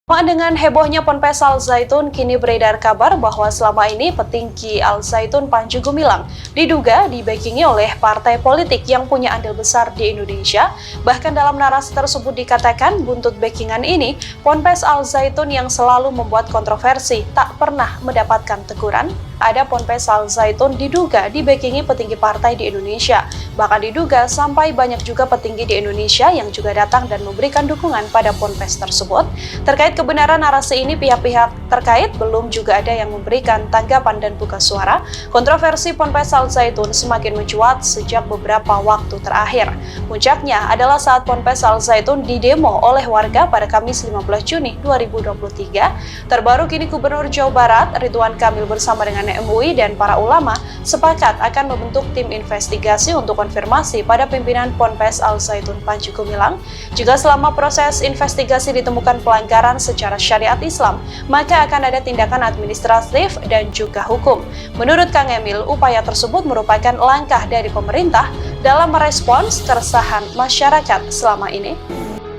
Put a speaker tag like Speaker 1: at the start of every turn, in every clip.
Speaker 1: Dengan hebohnya Ponpes Al Zaitun, kini beredar kabar bahwa selama ini petinggi Al Zaitun Panji Gumilang diduga dibackingi oleh partai politik yang punya andil besar di Indonesia. Bahkan dalam narasi tersebut dikatakan buntut backingan ini, Ponpes Al Zaitun yang selalu membuat kontroversi tak pernah mendapatkan teguran. Ada Ponpes Al Zaitun diduga dibackingi petinggi partai di Indonesia. Bahkan diduga sampai banyak juga petinggi di Indonesia yang juga datang dan memberikan dukungan pada Ponpes tersebut. Terkait kebenaran narasi ini, pihak-pihak terkait belum juga ada yang memberikan tanggapan dan buka suara. Kontroversi Ponpes Al Zaitun semakin mencuat sejak beberapa waktu terakhir. Puncaknya adalah saat Ponpes Al Zaitun didemo oleh warga pada Kamis 15 Juni 2023. Terbaru kini Gubernur Jawa Barat Ridwan Kamil bersama dengan MUI dan para ulama sepakat akan membentuk tim investigasi untuk konfirmasi pada pimpinan Ponpes Al Zaitun Panji Gumilang. Jika selama proses investigasi ditemukan pelanggaran secara syariat Islam, maka akan ada tindakan administratif dan juga hukum. Menurut Kang Emil, upaya tersebut merupakan langkah dari pemerintah dalam merespons keresahan masyarakat selama ini.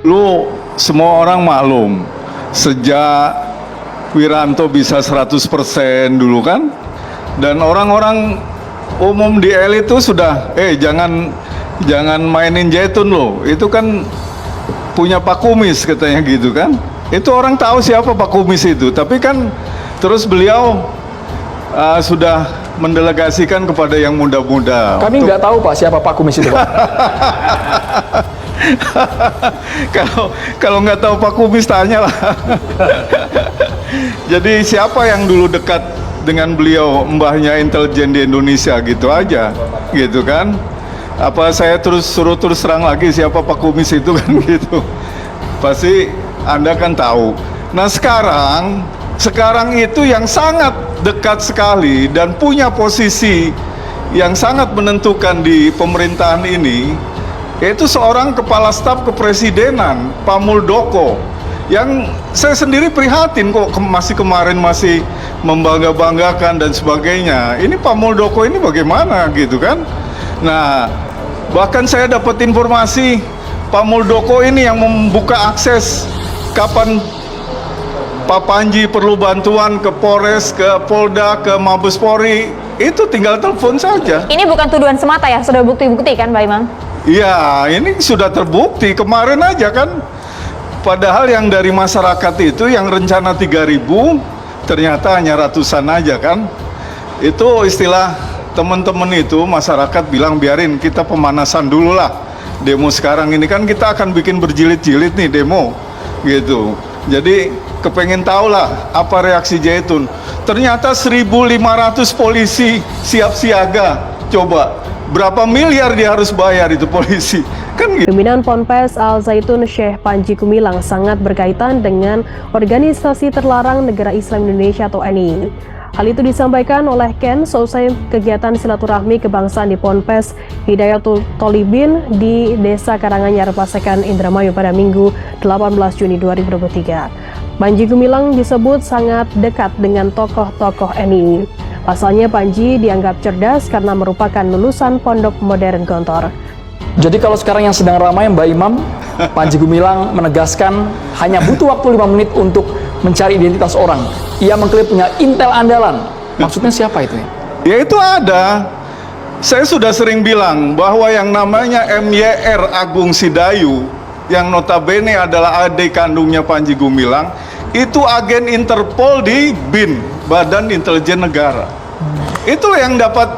Speaker 2: Lu semua orang maklum, sejak Wiranto bisa 100% dulu kan, dan orang-orang umum di elit itu sudah jangan mainin Zaitun loh, itu kan punya Pak Kumis katanya gitu kan. Itu orang tahu siapa Pak Kumis itu, tapi kan terus beliau sudah mendelegasikan kepada yang muda-muda.
Speaker 3: Kami nggak tahu Pak siapa Pak Kumis itu Pak.
Speaker 2: Kalau nggak tahu Pak Kumis tanya lah. Jadi siapa yang dulu dekat dengan beliau, mbahnya intelijen di Indonesia gitu aja, gitu kan? Apa saya suruh terus terang lagi siapa Pak Kumis itu kan gitu? Pasti Anda kan tahu. Nah sekarang itu yang sangat dekat sekali dan punya posisi yang sangat menentukan di pemerintahan ini, yaitu seorang kepala staf kepresidenan, Pak Muldoko, yang saya sendiri prihatin kok kemarin masih membangga-banggakan dan sebagainya. Ini Pak Muldoko ini bagaimana gitu kan? Nah, bahkan saya dapat informasi Pak Muldoko ini yang membuka akses kapan Pak Panji perlu bantuan ke Polres, ke Polda, ke Mabes Polri, itu tinggal telepon saja.
Speaker 4: Ini bukan tuduhan semata ya, sudah bukti-bukti kan Pak Imam?
Speaker 2: Iya, ini sudah terbukti kemarin aja kan. Padahal yang dari masyarakat itu yang rencana 3.000 ternyata hanya ratusan aja kan. Itu istilah teman-teman itu masyarakat bilang biarin kita pemanasan dulu lah. Demo sekarang ini kan kita akan bikin berjilid-jilid nih demo gitu. Jadi kepengen tahu lah apa reaksi Zaitun. Ternyata 1.500 polisi siap siaga. Coba berapa miliar dia harus bayar itu polisi? Kan gitu.
Speaker 5: Pimpinan Ponpes Al Zaitun Syekh Panji Gumilang sangat berkaitan dengan Organisasi Terlarang Negara Islam Indonesia atau NII. Hal itu disampaikan oleh Ken seusai kegiatan silaturahmi kebangsaan di Ponpes Hidayatul Tholibin di Desa Karanganyar, Pasekan, Indramayu pada Minggu 18 Juni 2023. Panji Gumilang disebut sangat dekat dengan tokoh-tokoh NII. Pasalnya Panji dianggap cerdas karena merupakan lulusan Pondok Modern Gontor.
Speaker 3: Jadi kalau sekarang yang sedang ramai Mbak Imam, Panji Gumilang menegaskan hanya butuh waktu 5 menit untuk mencari identitas orang. Ia mengklaim punya intel andalan. Maksudnya siapa itu?
Speaker 2: Ya itu ada. Saya sudah sering bilang bahwa yang namanya MYR Agung Sidayu, yang notabene adalah adik kandungnya Panji Gumilang, itu agen Interpol di BIN, Badan Intelijen Negara. Itu yang dapat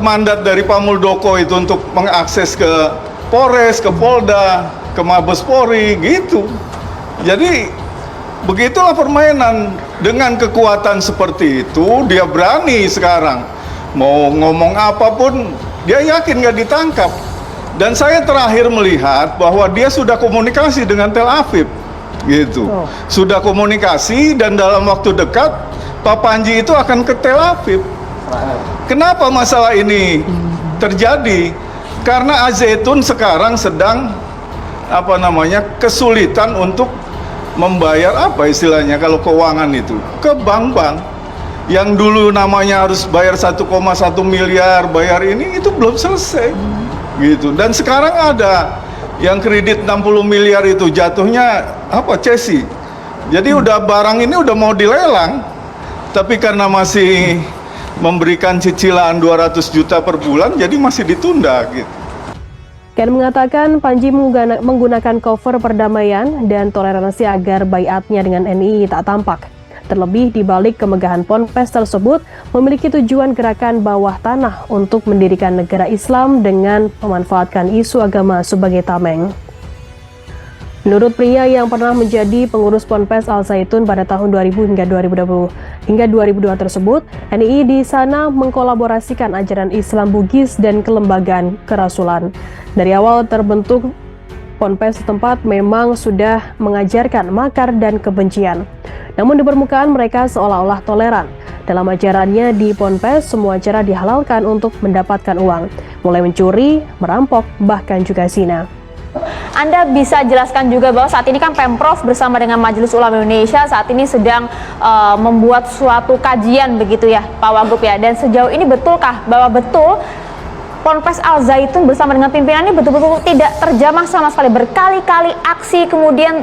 Speaker 2: mandat dari Pak Muldoko itu untuk mengakses ke Polres, ke Polda, ke Mabes Polri gitu. Jadi begitulah permainan. Dengan kekuatan seperti itu dia berani sekarang mau ngomong apapun dia yakin nggak ditangkap. Dan saya terakhir melihat bahwa dia sudah komunikasi dengan Tel Aviv gitu. Sudah komunikasi dan dalam waktu dekat Pak Panji itu akan ke Tel Aviv. Kenapa masalah ini terjadi? Karena Al Zaitun sekarang sedang kesulitan untuk membayar istilahnya kalau keuangan itu ke bank-bank yang dulu namanya harus bayar 1,1 miliar bayar ini itu belum selesai gitu. Dan sekarang ada yang kredit 60 miliar itu jatuhnya Chelsea Jadi udah barang ini udah mau dilelang, tapi karena masih memberikan cicilan 200 juta per bulan, jadi masih ditunda gitu.
Speaker 5: Ken mengatakan Panji menggunakan cover perdamaian dan toleransi agar baiatnya dengan NII tak tampak. Terlebih di balik kemegahan ponpes tersebut memiliki tujuan gerakan bawah tanah untuk mendirikan negara Islam dengan memanfaatkan isu agama sebagai tameng. Menurut pria yang pernah menjadi pengurus Ponpes Al Zaitun pada tahun 2000 hingga 2002 tersebut, NII di sana mengkolaborasikan ajaran Islam Bugis dan kelembagaan kerasulan. Dari awal terbentuk Ponpes setempat memang sudah mengajarkan makar dan kebencian. Namun di permukaan mereka seolah-olah toleran. Dalam ajarannya di Ponpes, semua cara dihalalkan untuk mendapatkan uang, mulai mencuri, merampok, bahkan juga zina.
Speaker 4: Anda bisa jelaskan juga bahwa saat ini kan Pemprov bersama dengan Majelis Ulama Indonesia saat ini sedang membuat suatu kajian begitu ya Pak Wagub ya. Dan sejauh ini betulkah bahwa betul Ponpes Al Zaitun bersama dengan pimpinannya betul-betul tidak terjamah sama sekali, berkali-kali aksi kemudian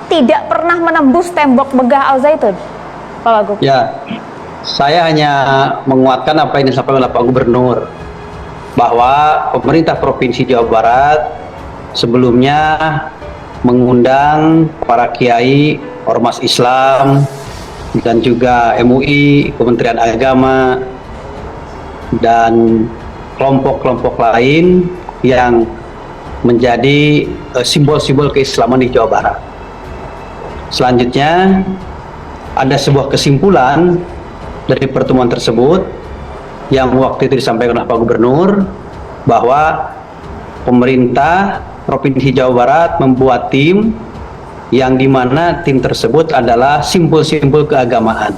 Speaker 4: tidak pernah menembus tembok megah Al Zaitun, Pak Wagub?
Speaker 6: Ya, saya hanya menguatkan apa yang disampaikan oleh Pak Gubernur, bahwa pemerintah Provinsi Jawa Barat sebelumnya mengundang para kiai, ormas Islam, dan juga MUI, Kementerian Agama, dan kelompok-kelompok lain yang menjadi simbol-simbol keislaman di Jawa Barat. Selanjutnya, ada sebuah kesimpulan dari pertemuan tersebut yang waktu itu disampaikan oleh Pak Gubernur, bahwa pemerintah Provinsi Jawa Barat membuat tim yang dimana tim tersebut adalah simbol-simbol keagamaan.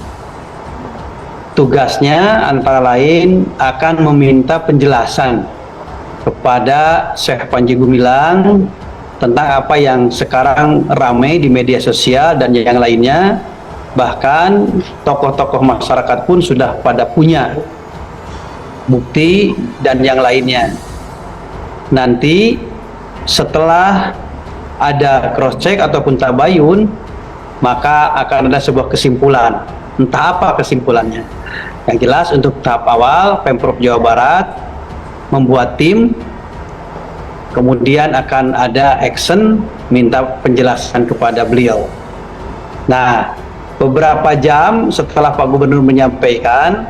Speaker 6: Tugasnya antara lain akan meminta penjelasan kepada Syekh Panji Gumilang tentang apa yang sekarang ramai di media sosial dan yang lainnya. Bahkan tokoh-tokoh masyarakat pun sudah pada punya bukti dan yang lainnya. Nanti setelah ada cross check ataupun tabayun, maka akan ada sebuah kesimpulan. Entah apa kesimpulannya. Yang jelas untuk tahap awal Pemprov Jawa Barat membuat tim, kemudian akan ada action minta penjelasan kepada beliau. Nah, beberapa jam setelah Pak Gubernur menyampaikan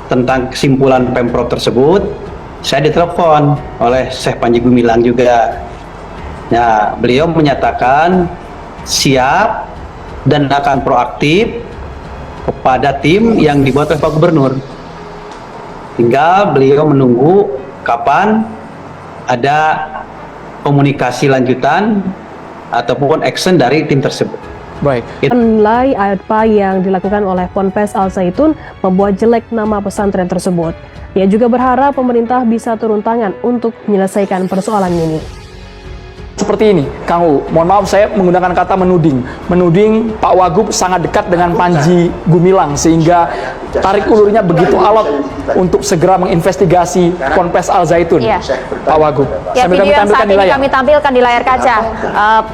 Speaker 6: tentang kesimpulan Pemprov tersebut, saya ditelepon oleh Syekh Panji Gumilang juga. Nah, beliau menyatakan siap dan akan proaktif kepada tim yang dibuat oleh Pak Gubernur. Tinggal beliau menunggu kapan ada komunikasi lanjutan ataupun action dari tim tersebut.
Speaker 3: Baik.
Speaker 5: Menilai apa yang dilakukan oleh Ponpes Al Zaitun membuat jelek nama pesantren tersebut. Ia juga berharap pemerintah bisa turun tangan untuk menyelesaikan persoalan ini.
Speaker 3: Seperti ini, Kang U, mohon maaf saya menggunakan kata menuding. Menuding Pak Wagub sangat dekat dengan Panji Gumilang sehingga tarik ulurnya begitu alot untuk segera menginvestigasi Ponpes Al Zaitun.
Speaker 4: Iya.
Speaker 3: Pak Wagub.
Speaker 4: Ya,
Speaker 3: Sambil
Speaker 4: video yang
Speaker 3: tampilkan
Speaker 4: saat
Speaker 3: di
Speaker 4: ini
Speaker 3: layar.
Speaker 4: kami tampilkan di layar kaca.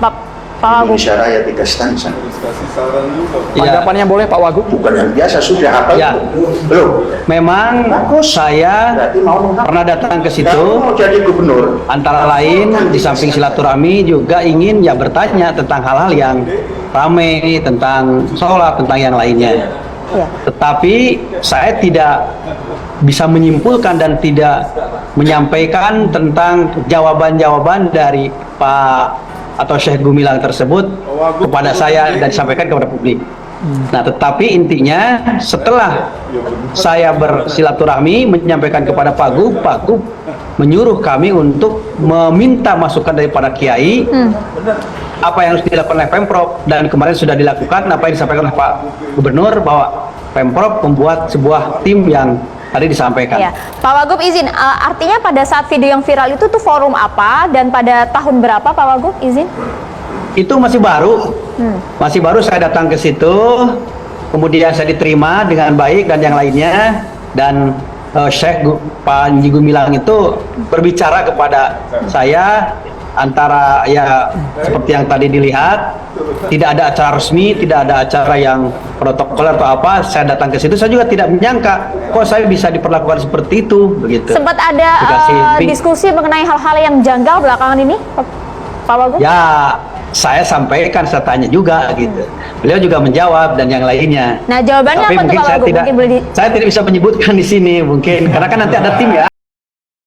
Speaker 4: Pak Wagub.
Speaker 7: Indonesia Raya 3 stanza.
Speaker 3: Tanggapannya boleh Pak Wagub?
Speaker 7: Bukan yang biasa, sudah apa
Speaker 6: Ya.
Speaker 7: belum?
Speaker 6: Memang saya
Speaker 7: Berarti mau
Speaker 6: pernah datang ke situ,
Speaker 7: Kamu mau jadi gubernur.
Speaker 6: antara lain di samping silaturahmi juga ingin ya bertanya tentang hal-hal yang ramai, tentang sholat, tentang yang lainnya.
Speaker 4: Ya.
Speaker 6: Tetapi saya tidak bisa menyimpulkan dan tidak menyampaikan tentang jawaban-jawaban dari Pak atau Syekh Gumilang tersebut kepada saya dan disampaikan kepada publik. Nah, tetapi intinya setelah saya bersilaturahmi menyampaikan kepada Pak Gub menyuruh kami untuk meminta masukan daripada kiai apa yang harus dilakukan oleh Pemprov, dan kemarin sudah dilakukan apa yang disampaikan oleh Pak Gubernur bahwa Pemprov membuat sebuah tim yang tadi disampaikan.
Speaker 4: Ya. Pak Wagub izin, artinya pada saat video yang viral itu tuh forum apa dan pada tahun berapa Pak Wagub izin?
Speaker 6: Itu masih baru, masih baru saya datang ke situ, kemudian saya diterima dengan baik dan yang lainnya, dan Syekh Panji Gumilang itu berbicara kepada saya antara ya seperti yang tadi dilihat, tidak ada acara resmi, tidak ada acara yang protokoler atau apa. Saya datang ke situ, saya juga tidak menyangka kok saya bisa diperlakukan seperti itu, begitu.
Speaker 4: Sempat ada diskusi mengenai hal-hal yang janggal belakangan ini, Pak Wagub?
Speaker 6: Ya, saya sampaikan, saya tanya juga gitu. Beliau juga menjawab dan yang lainnya.
Speaker 4: Nah, jawabannya
Speaker 6: Tapi
Speaker 4: apa tuh
Speaker 6: mungkin
Speaker 4: Pak
Speaker 6: saya
Speaker 4: Wagub?
Speaker 6: tidak,
Speaker 4: Mungkin boleh
Speaker 6: saya tidak bisa menyebutkan di sini mungkin karena kan nanti ada tim ya.